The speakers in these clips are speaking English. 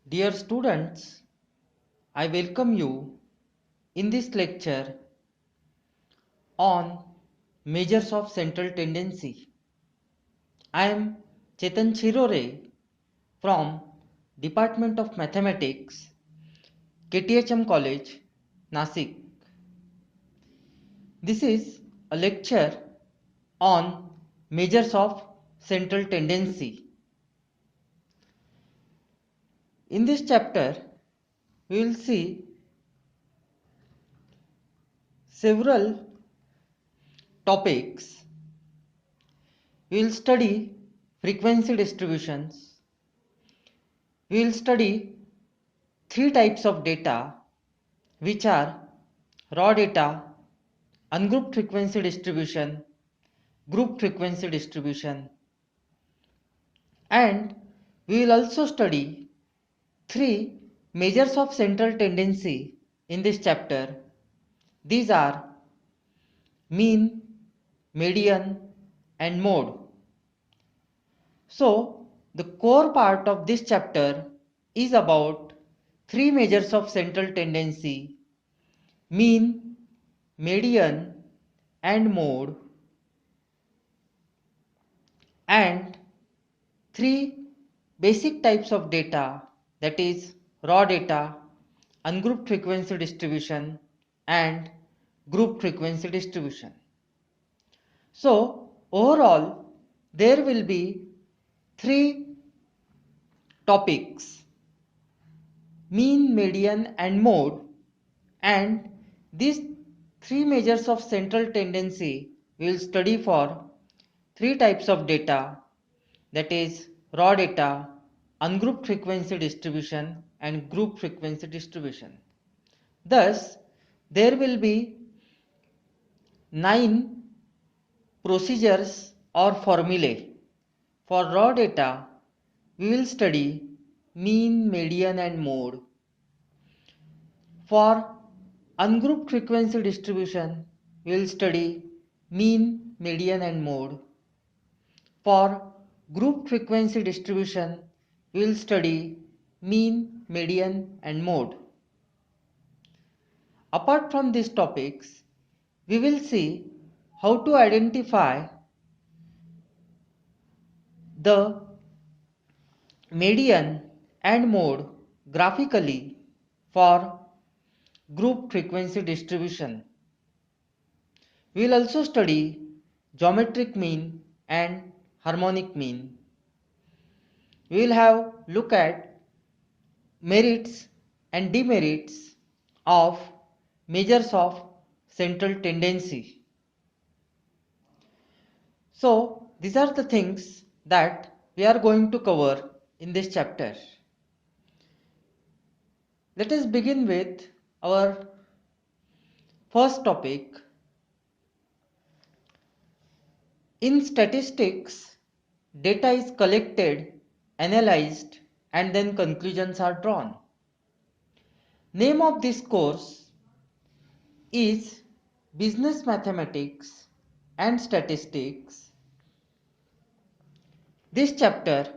Dear students, I welcome you in this lecture on measures of central tendency. I am Chetan Chirore from Department of Mathematics, KTHM College, Nasik. This is a lecture on measures of central tendency. In this chapter, we will see several topics. We will study frequency distributions. We will study three types of data, which are raw data, ungrouped frequency distribution, group frequency distribution, and we will also study three measures of central tendency in this chapter. These are mean, median, and mode. So, the core part of this chapter is about three measures of central tendency: mean, median, and mode, and three basic types of data, that is raw data, ungrouped frequency distribution, and group frequency distribution. So overall there will be three topics: mean, median, and mode, and these three measures of central tendency we will study for three types of data, that is raw data, ungrouped frequency distribution, and group frequency distribution. Thus, there will be 9 procedures or formulae. For raw data, we will study mean, median, and mode. For ungrouped frequency distribution, we will study mean, median, and mode. For group frequency distribution, we will study mean, median, and mode. Apart from these topics, we will see how to identify the median and mode graphically for group frequency distribution. We will also study geometric mean and harmonic mean. We will have look at merits and demerits of measures of central tendency. So these are the things that we are going to cover in this chapter. Let us begin with our first topic. In statistics, data is collected, analyzed, and then conclusions are drawn. Name of this course is Business Mathematics and Statistics. This chapter,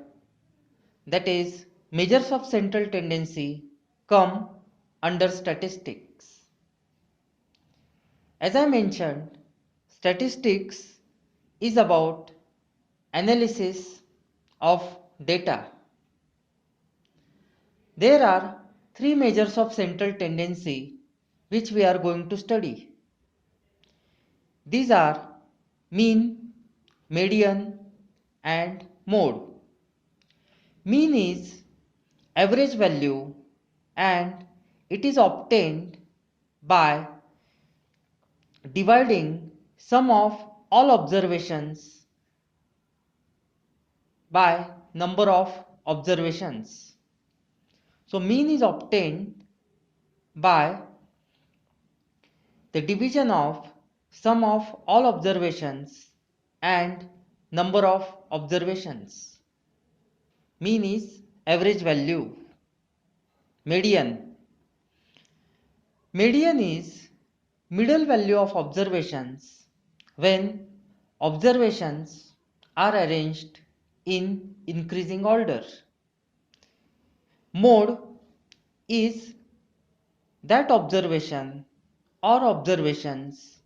that is Measures of Central Tendency, come under statistics. As I mentioned, statistics is about analysis of data. There are three measures of central tendency which we are going to study. These are mean, median, and mode. Mean is average value and it is obtained by dividing sum of all observations by number of observations. So mean is obtained by the division of sum of all observations and number of observations. Mean is average value. Median. Median is middle value of observations when observations are arranged in increasing order. Mode is that observation or observations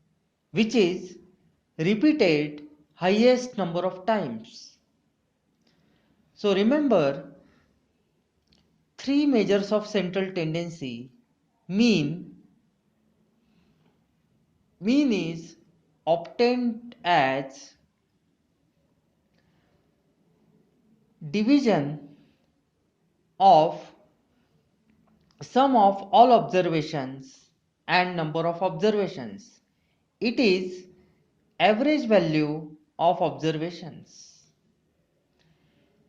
which is repeated highest number of times. So remember, three measures of central tendency. Mean is obtained as division of sum of all observations and number of observations. It is average value of observations.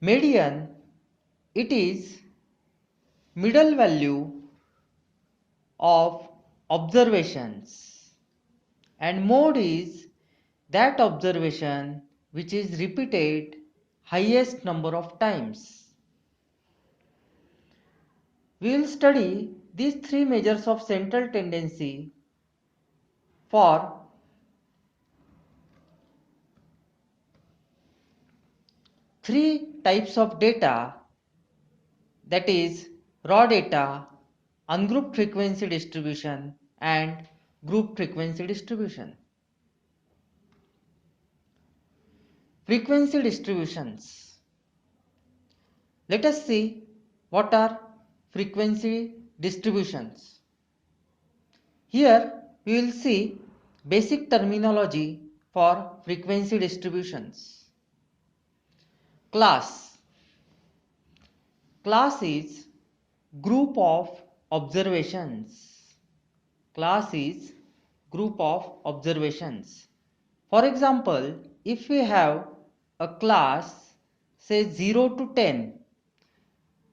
Median, it is middle value of observations. And mode is that observation which is repeated highest number of times. We will study these three measures of central tendency for three types of data, that is raw data, ungrouped frequency distribution and group frequency distribution. Frequency distributions. Let us see what are frequency distributions. Here we will see basic terminology for frequency distributions. Class. Class is group of observations. Class is group of observations. For example, if we have a class say 0 to 10,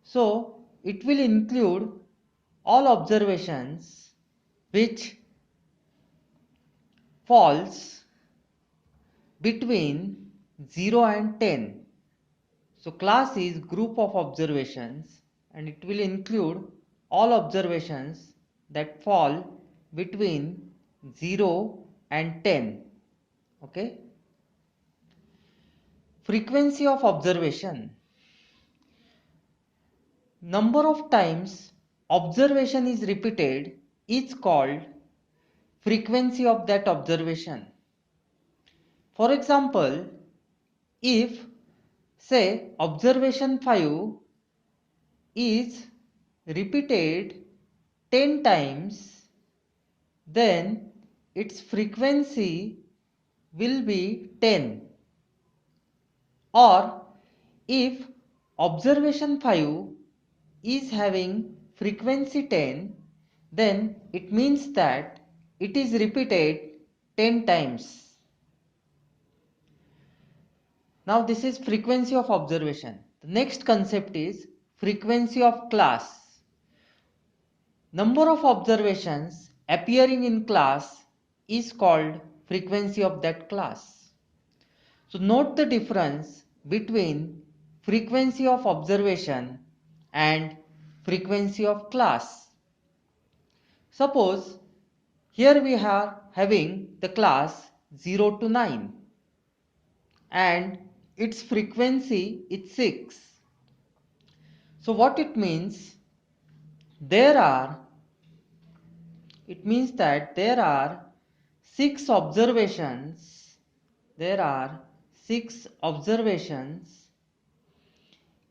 so it will include all observations which falls between 0 and 10. So class is group of observations and it will include all observations that fall between 0 and 10. Okay. Frequency of observation. Number of times observation is repeated is called frequency of that observation. For example, if say observation 5 is repeated 10 times, then its frequency will be 10. Or if observation 5 is having frequency 10, then it means that it is repeated 10 times. Now this is frequency of observation. The next concept is frequency of class. Number of observations appearing in class is called frequency of that class. So note the difference between frequency of observation and frequency of class. Suppose here we are having the class 0 to 9 and its frequency is 6. So what it means? It means that there are 6 observations. There are 6 observations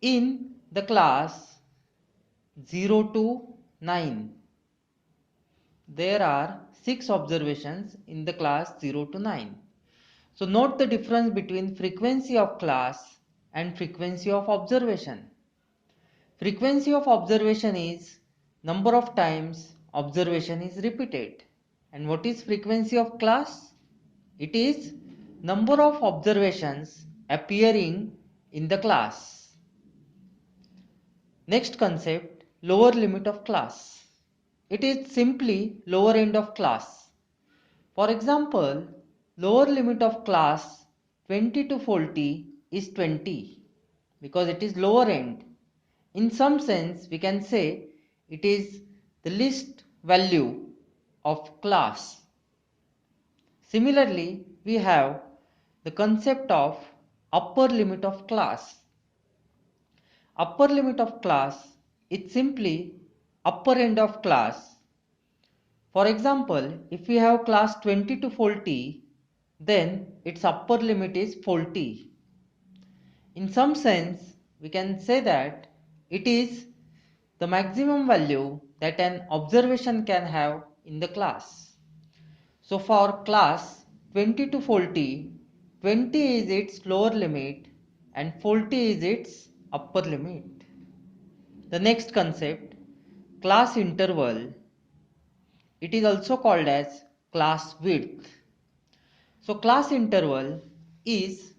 in the class 0 to 9. There are 6 observations in the class 0 to 9. So note the difference between frequency of class and frequency of observation. Frequency of observation is number of times observation is repeated. And what is frequency of class? It is number of observations appearing in the class. Next concept, lower limit of class. It is simply lower end of class. For example, lower limit of class 20 to 40 is 20 because it is lower end. In some sense, we can say it is the least value of class. Similarly, we have the concept of upper limit of class. Upper limit of class it's simply upper end of class. For example, if we have class 20 to 40, then its upper limit is 40. In some sense, we can say that it is the maximum value that an observation can have in the class. So for class 20 to 40, 20 is its lower limit and 40 is its upper limit. The next concept, class interval. It is also called as class width. So class interval is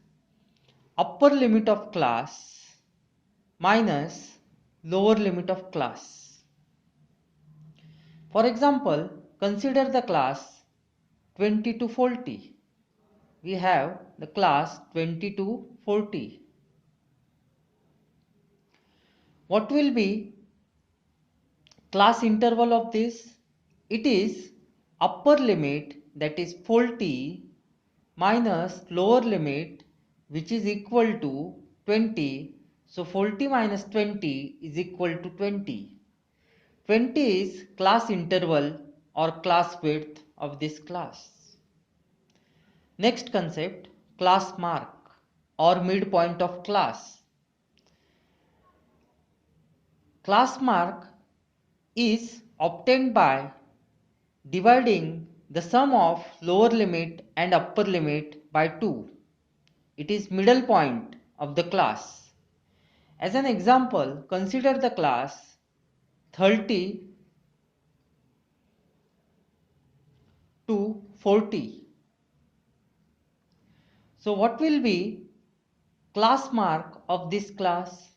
upper limit of class minus lower limit of class. For example, consider the class 20 to 40. We have the class 20 to 40. What will be class interval of this? It is upper limit, that is 40, minus lower limit, which is equal to 20. So 40 minus 20 is equal to 20. 20 is class interval or class width of this class. Next concept, class mark or midpoint of class. Class mark is obtained by dividing the sum of lower limit and upper limit by 2. It is middle point of the class. As an example, consider the class 30 to 40. So what will be class mark of this class?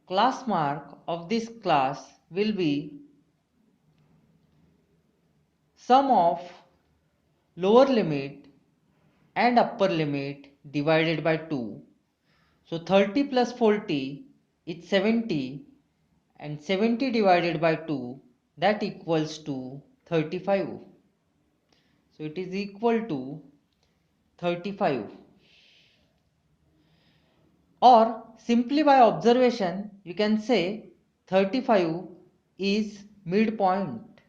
Class mark of this class will be sum of lower limit and upper limit divided by 2. So 30 plus 40 is 70 and 70 divided by 2, that equals to 35. So it is equal to 35. Or simply by observation you can say 35 is midpoint,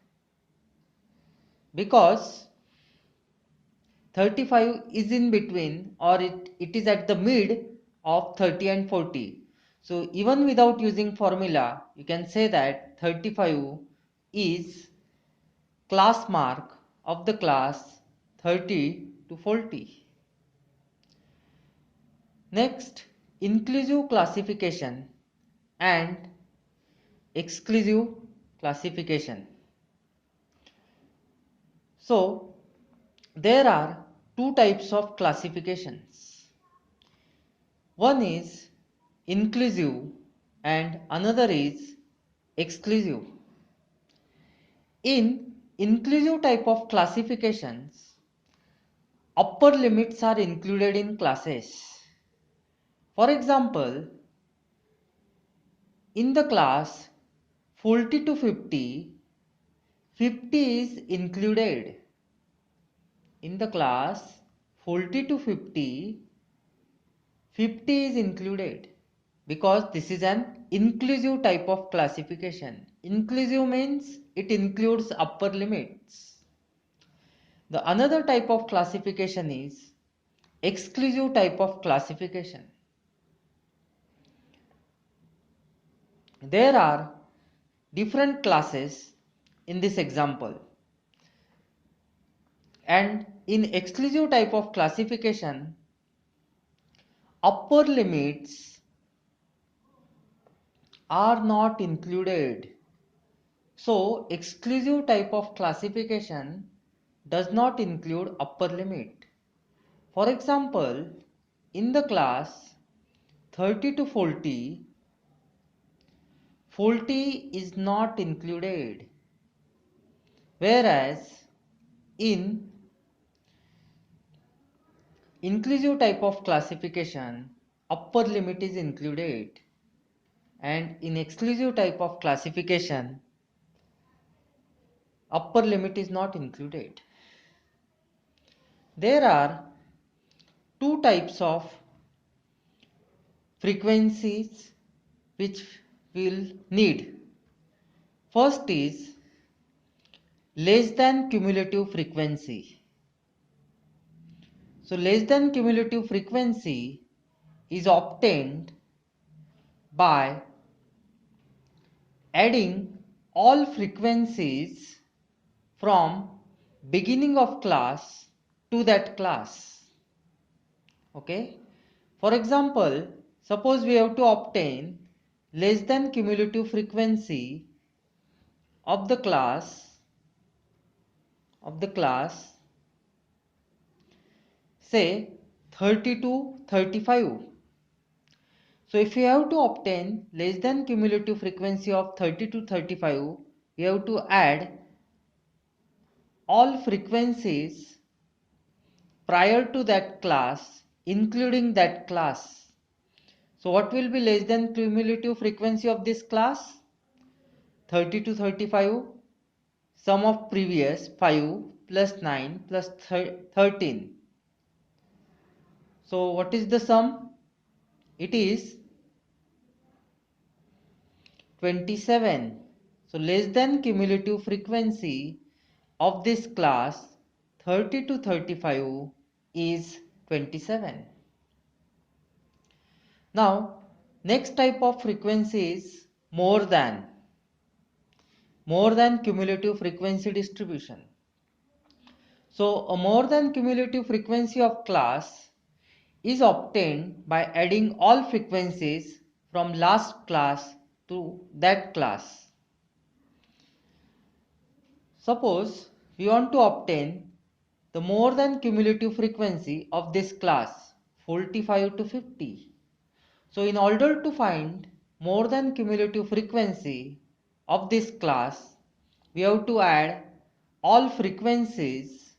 because 35 is in between, or it is at the mid of 30 and 40. So even without using formula you can say that 35 is class mark of the class 30 to 40. Next, inclusive classification and exclusive classification. So there are two types of classifications. One is inclusive and another is exclusive. In inclusive type of classifications, upper limits are included in classes. For example, in the class 40 to 50, 50 is included. In the class 40 to 50, 50 is included, because this is an inclusive type of classification. Inclusive means it includes upper limits. The another type of classification is exclusive type of classification. There are different classes in this example, and in exclusive type of classification, upper limits are not included. So exclusive type of classification does not include upper limit. For example, in the class 30 to 40, 40 is not included, whereas in inclusive type of classification, upper limit is included, and in exclusive type of classification, upper limit is not included. There are two types of frequencies which we will need. First is less than cumulative frequency. So less than cumulative frequency is obtained by adding all frequencies from beginning of class to that class. Okay. For example, suppose we have to obtain less than cumulative frequency of the class say 30 to 35. So if we have to obtain less than cumulative frequency of 30 to 35, we have to add all frequencies prior to that class, including that class. So what will be less than cumulative frequency of this class? 30 to 35, sum of previous 5 plus 9 plus 13. So what is the sum? It is 27. So less than cumulative frequency of this class 30 to 35 is 27. Now next type of frequency is more than cumulative frequency distribution. So a more than cumulative frequency of class is obtained by adding all frequencies from last class to that class. Suppose we want to obtain the more than cumulative frequency of this class 45 to 50. So in order to find more than cumulative frequency of this class, we have to add all frequencies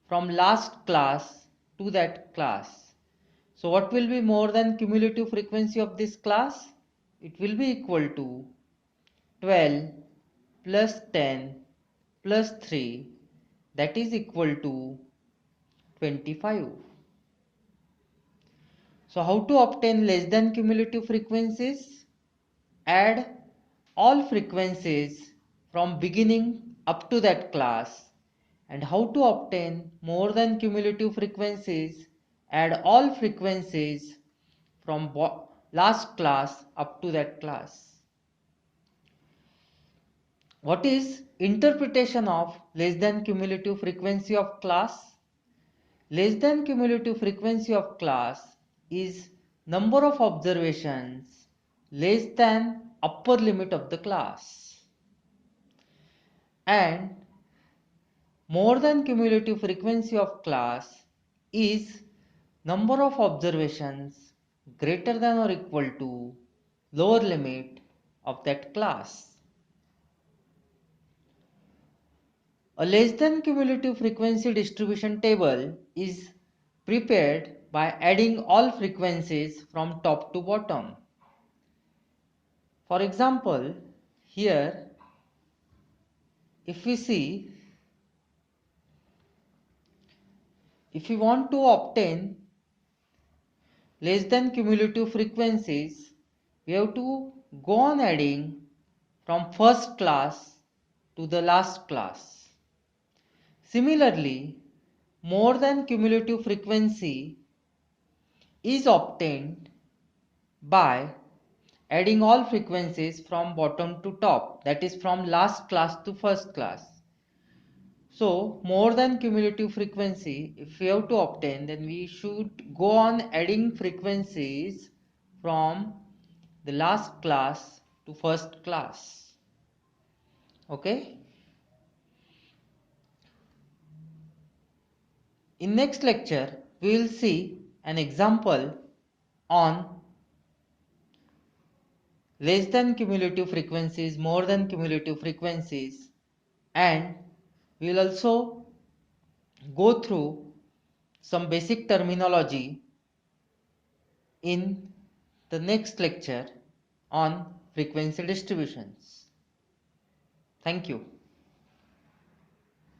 from last class to that class. So what will be more than cumulative frequency of this class? It will be equal to 12 plus 10 plus 3, that is equal to 25. So how to obtain less than cumulative frequencies? Add all frequencies from beginning up to that class. And how to obtain more than cumulative frequencies? Add all frequencies from last class up to that class. What is interpretation of less than cumulative frequency of class? Less than cumulative frequency of class is number of observations less than upper limit of the class, and more than cumulative frequency of class is number of observations greater than or equal to lower limit of that class. A less than cumulative frequency distribution table is prepared by adding all frequencies from top to bottom. For example, here if we see, if we want to obtain less than cumulative frequencies, we have to go on adding from first class to the last class. Similarly, more than cumulative frequency is obtained by adding all frequencies from bottom to top, that is from last class to first class. So more than cumulative frequency, if we have to obtain, then we should go on adding frequencies from the last class to first class. Okay. In next lecture, we will see an example on less than cumulative frequencies, more than cumulative frequencies, and we will also go through some basic terminology in the next lecture on frequency distributions. Thank you.